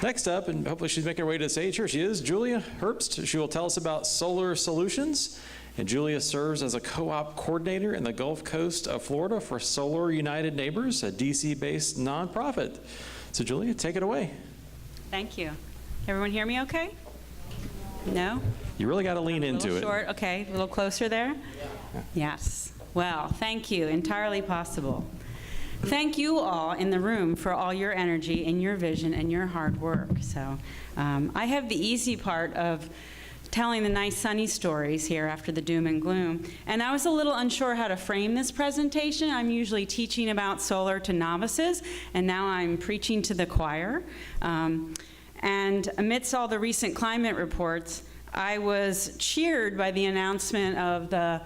Next up, and hopefully she's making her way to the stage, here she is, Julia Herbst. She will tell us about Solar Solutions. And Julia serves as a co-op coordinator in the Gulf Coast of Florida for Solar United Neighbors, a DC-based nonprofit. So Julia, take it away. Thank you. Everyone hear me okay? No? You really got to lean into it. Short, okay, a little closer there? Yeah. Yes. Well, thank you. Entirely possible. Thank you all in the room for all your energy and your vision and your hard work. So I have the easy part of telling the nice sunny stories here after the doom and gloom. And I was a little unsure how to frame this presentation. I'm usually teaching about solar to novices, and now I'm preaching to the choir. And amidst all the recent climate reports, I was cheered by the announcement of the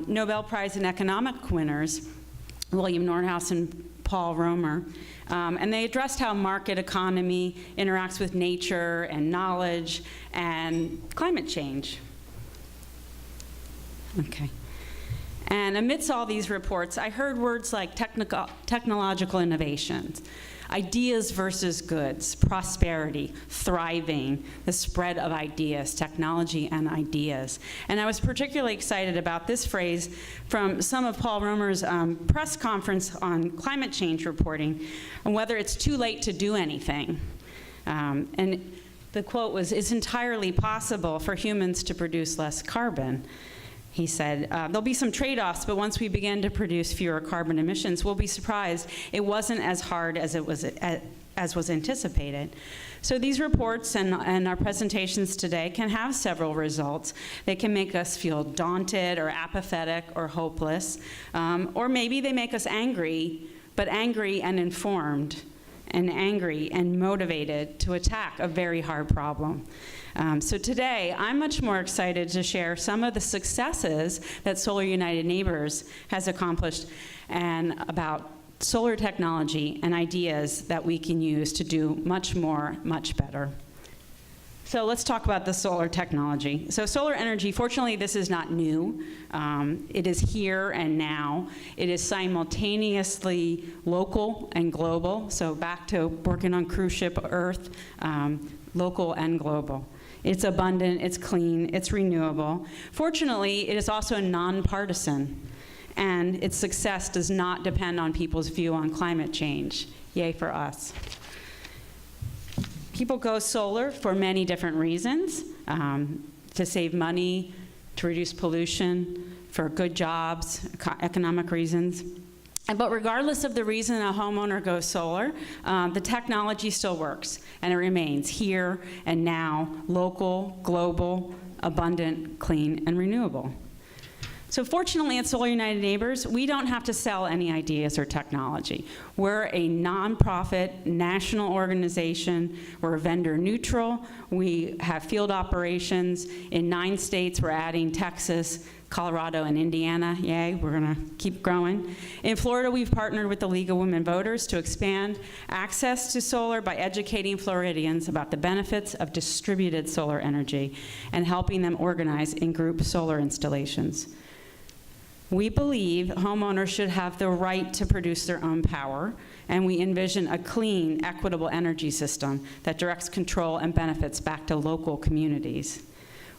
Nobel Prize in Economic winners, William Nordhaus and Paul Romer. And they addressed how market economy interacts with nature and knowledge and climate change. Okay. And amidst all these reports, I heard words like technological innovations, ideas versus goods, prosperity, thriving, the spread of ideas, technology and ideas. And I was particularly excited about this phrase from some of Paul Romer's press conference on climate change reporting, and whether it's too late to do anything. And the quote was, "It's entirely possible for humans to produce less carbon." He said, there'll be some trade-offs, but once we begin to produce fewer carbon emissions, we'll be surprised it wasn't as hard as was anticipated. So these reports and our presentations today can have several results. They can make us feel daunted or apathetic or hopeless, or maybe they make us angry, but angry and informed, and angry and motivated to attack a very hard problem. So today, I'm much more excited to share some of the successes that Solar United Neighbors has accomplished and about solar technology and ideas that we can use to do much more, much better. So let's talk about the solar technology. So solar energy, fortunately, this is not new. It is here and now. It is simultaneously local and global. So back to working on cruise ship Earth, local and global. It's abundant, it's clean, it's renewable. Fortunately, it is also nonpartisan, and its success does not depend on people's view on climate change. Yay for us. People go solar for many different reasons, to save money, to reduce pollution, for good jobs, economic reasons. But regardless of the reason a homeowner goes solar, the technology still works, and it remains here and now, local, global, abundant, clean, and renewable. So fortunately at Solar United Neighbors, we don't have to sell any ideas or technology. We're a nonprofit national organization. We're vendor neutral. We have field operations in 9 states. We're adding Texas, Colorado, and Indiana. Yay, we're gonna keep growing. In Florida, we've partnered with the League of Women Voters to expand access to solar by educating Floridians about the benefits of distributed solar energy and helping them organize in group solar installations. We believe homeowners should have the right to produce their own power, and we envision a clean, equitable energy system that directs control and benefits back to local communities.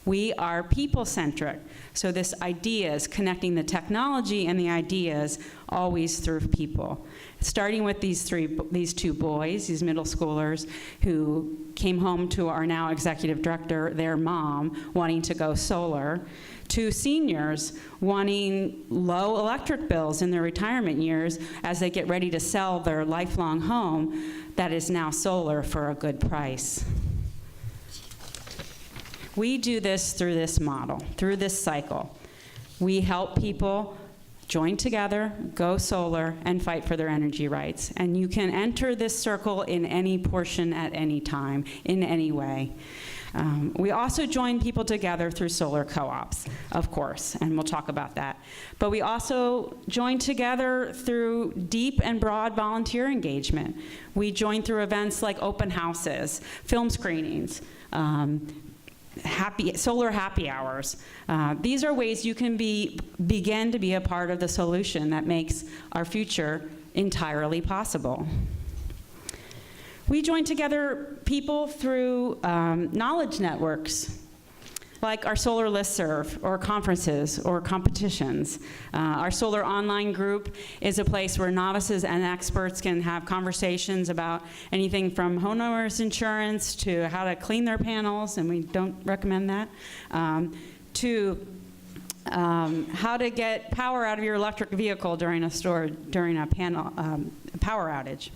We are people-centric, so this idea is connecting the technology and the ideas always through people. Starting with these 2 boys, these middle schoolers, who came home to our now executive director, their mom, wanting to go solar, to seniors wanting low electric bills in their retirement years as they get ready to sell their lifelong home that is now solar for a good price. We do this through this model, through this cycle. We help people join together, go solar, and fight for their energy rights. And you can enter this circle in any portion at any time, in any way. We also join people together through solar co-ops, of course, and we'll talk about that. But we also join together through deep and broad volunteer engagement. We join through events like open houses, film screenings, solar happy hours. These are ways you can begin to be a part of the solution that makes our future entirely possible. We join together people through knowledge networks, like our solar listserv, or conferences, or competitions. Our solar online group is a place where novices and experts can have conversations about anything from homeowners insurance to how to clean their panels, and we don't recommend that, to how to get power out of your electric vehicle during a power outage.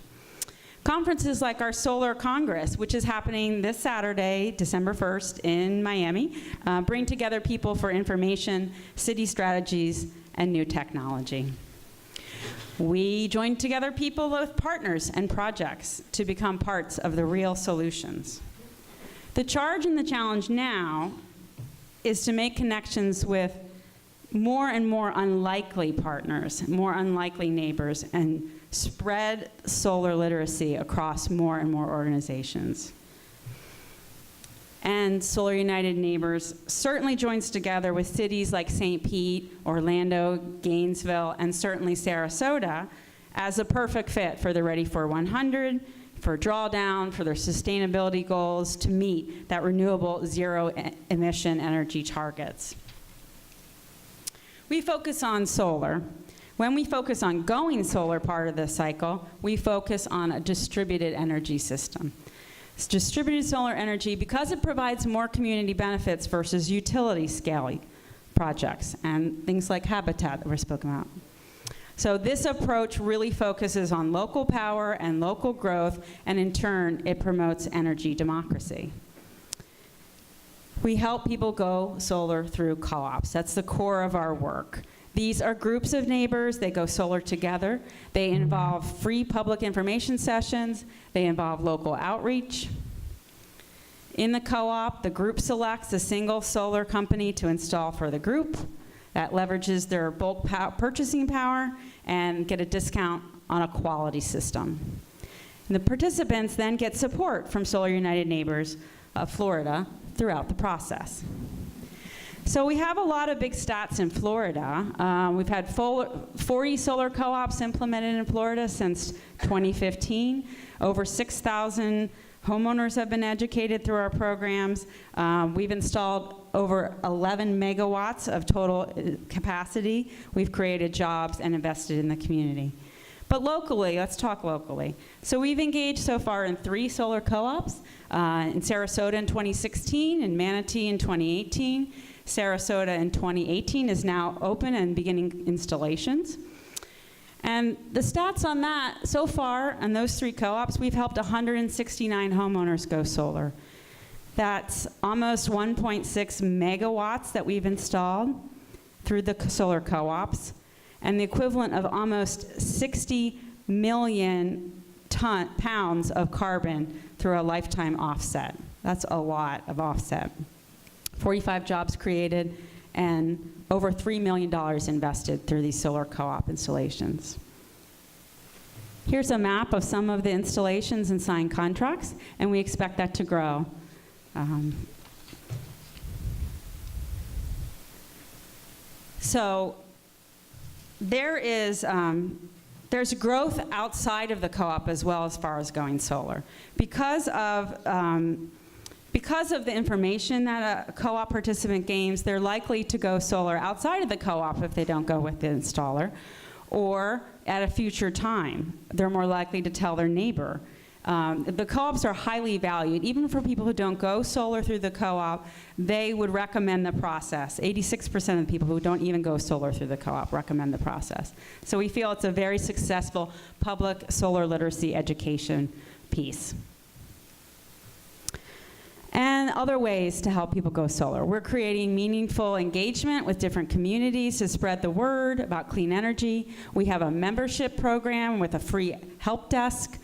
Conferences like our Solar Congress, which is happening this Saturday, December 1st, in Miami, bring together people for information, city strategies, and new technology. We join together people with partners and projects to become parts of the real solutions. The charge and the challenge now is to make connections with more and more unlikely partners, more unlikely neighbors, and spread solar literacy across more and more organizations. And Solar United Neighbors certainly joins together with cities like St. Pete, Orlando, Gainesville, and certainly Sarasota as a perfect fit for the Ready for 100, for drawdown, for their sustainability goals to meet that renewable zero emission energy targets. We focus on solar. When we focus on going solar part of the cycle, we focus on a distributed energy system. It's distributed solar energy, because it provides more community benefits versus utility scale projects and things like habitat that were spoken about. So this approach really focuses on local power and local growth, and in turn, it promotes energy democracy. We help people go solar through co-ops. That's the core of our work. These are groups of neighbors. They go solar together. They involve free public information sessions. They involve local outreach. In the co-op, the group selects a single solar company to install for the group. That leverages their bulk purchasing power and get a discount on a quality system. And the participants then get support from Solar United Neighbors of Florida throughout the process. So we have a lot of big stats in Florida. We've had 40 solar co-ops implemented in Florida since 2015. Over 6,000 homeowners have been educated through our programs. We've installed over 11 megawatts of total capacity. We've created jobs and invested in the community. But locally, let's talk locally. So we've engaged so far in 3 solar co-ops, in Sarasota in 2016, in Manatee in 2018. Sarasota in 2018 is now open and beginning installations. And the stats on that, so far, on those 3 co-ops, we've helped 169 homeowners go solar. That's almost 1.6 megawatts that we've installed through the solar co-ops, and the equivalent of almost 60 million pounds of carbon through a lifetime offset. That's a lot of offset. 45 jobs created, and over $3 million invested through these solar co-op installations. Here's a map of some of the installations and signed contracts, and we expect that to grow. So there is there's growth outside of the co-op as well as far as going solar. Because of the information that a co-op participant gains, they're likely to go solar outside of the co-op if they don't go with the installer, or at a future time. They're more likely to tell their neighbor. The co-ops are highly valued. Even for people who don't go solar through the co-op, they would recommend the process. 86% of the people who don't even go solar through the co-op recommend the process. So we feel it's a very successful public solar literacy education piece. And other ways to help people go solar. We're creating meaningful engagement with different communities to spread the word about clean energy. We have a membership program with a free help desk.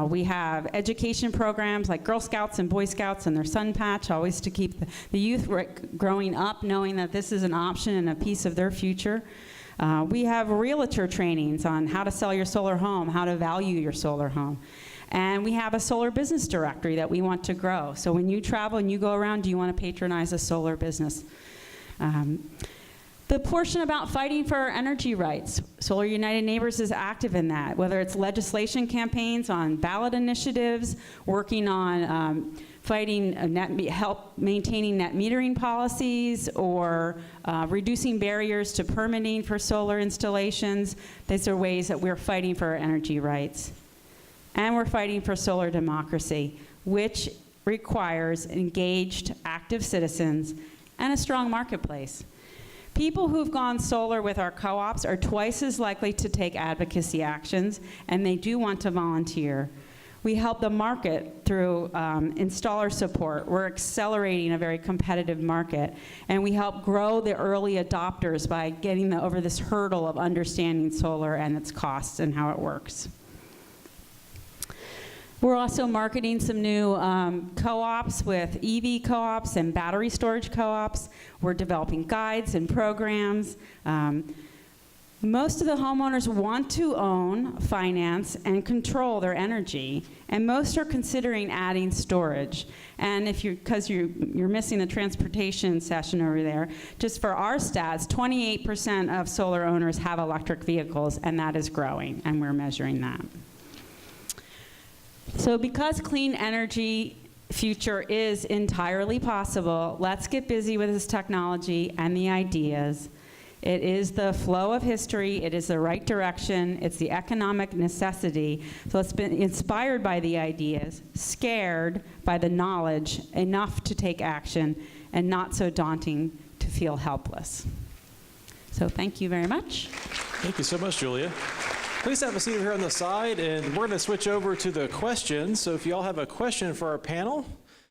We have education programs like Girl Scouts and Boy Scouts and their Sun Patch, always to keep the youth growing up knowing that this is an option and a piece of their future. We have realtor trainings on how to sell your solar home, how to value your solar home. And we have a solar business directory that we want to grow. So when you travel and you go around, do you want to patronize a solar business? The portion about fighting for our energy rights, Solar United Neighbors is active in that, whether it's legislation campaigns on ballot initiatives, working on fighting, help maintaining net metering policies, or reducing barriers to permitting for solar installations. These are ways that we're fighting for our energy rights. And we're fighting for solar democracy, which requires engaged, active citizens and a strong marketplace. People who've gone solar with our co-ops are twice as likely to take advocacy actions, and they do want to volunteer. We help the market through installer support. We're accelerating a very competitive market, and we help grow the early adopters by getting them over this hurdle of understanding solar and its costs and how it works. We're also marketing some new co-ops with EV co-ops and battery storage co-ops. We're developing guides and programs. Most of the homeowners want to own, finance, and control their energy, and most are considering adding storage. And if because you're missing the transportation session over there, just for our stats, 28% of solar owners have electric vehicles, and that is growing, and we're measuring that. So because clean energy future is entirely possible, let's get busy with this technology and the ideas. It is the flow of history, it is the right direction, it's the economic necessity. So let's be inspired by the ideas, scared by the knowledge, enough to take action, and not so daunting to feel helpless. So thank you very much. Thank you so much, Julia. Please have a seat over here on the side, and we're going to switch over to the questions. So if you all have a question for our panel,